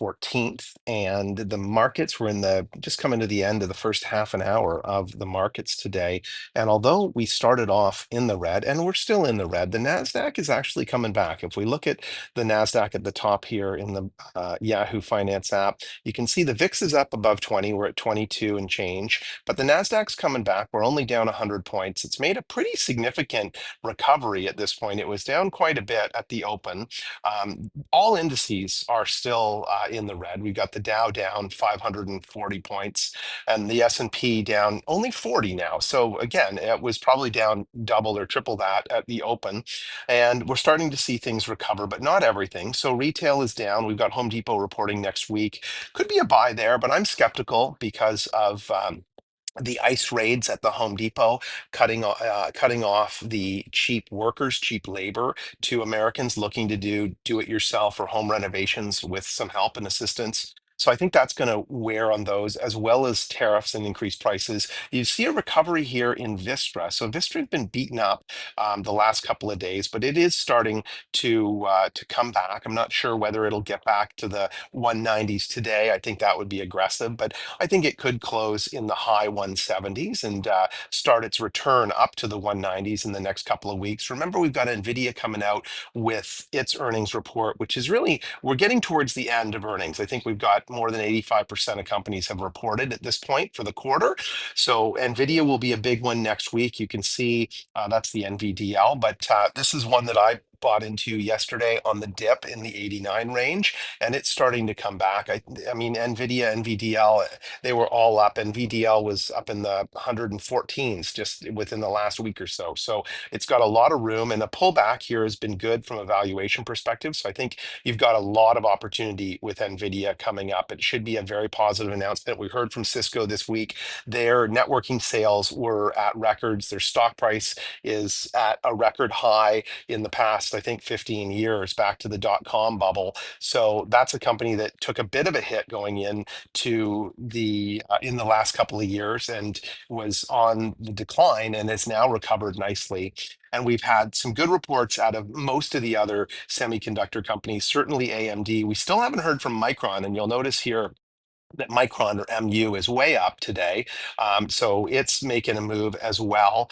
14th, and the markets were in the just coming to the end of the first half an hour of the markets today. And although we started off in the red, and we're still in the red, the Nasdaq is actually coming back. If we look at the Nasdaq at the top here in the Yahoo Finance app, you can see the VIX is up above 20. We're at 22 and change, but the Nasdaq's coming back. We're only down 100 points. It's made a pretty significant recovery at this point. It was down quite a bit at the open. All indices are still in the red. We've got the Dow down 540 points and the S&P down only 40 now. So again, it was probably down double or triple that at the open. And we're starting to see things recover, but not everything. So retail is down. We've got Home Depot reporting next week. Could be a buy there, but I'm skeptical because of the ICE raids at the Home Depot, cutting off the cheap workers, cheap labor to Americans looking to do it yourself or home renovations with some help and assistance. So I think that's going to wear on those, as well as tariffs and increased prices. You see a recovery here in Vistra. So Vistra has been beaten up the last couple of days, but it is starting to come back. I'm not sure whether it'll get back to the 190s today. I think that would be aggressive, but I think it could close in the high 170s and start its return up to the 190s in the next couple of weeks. Remember, we've got NVIDIA coming out with its earnings report, which is really, we're getting towards the end of earnings. I think we've got more than 85% of companies have reported at this point for the quarter. So NVIDIA will be a big one next week. You can see that's the NVDL, but this is one that I bought into yesterday on the dip in the 89 range, and it's starting to come back. I mean, NVIDIA, NVDL, they were all up. NVDL was up in the 114s just within the last week or so. So it's got a lot of room, and a pullback here has been good from a valuation perspective. So I think you've got a lot of opportunity with NVIDIA coming up. It should be a very positive announcement. We heard from Cisco this week. Their networking sales were at records. Their stock price is at a record high in the past, I think, 15 years, back to the dot-com bubble. So that's a company that took a bit of a hit going in the last couple of years and was on the decline and has now recovered nicely. And we've had some good reports out of most of the other semiconductor companies, certainly AMD. We still haven't heard from Micron, and you'll notice here that Micron or MU is way up today. So it's making a move as well.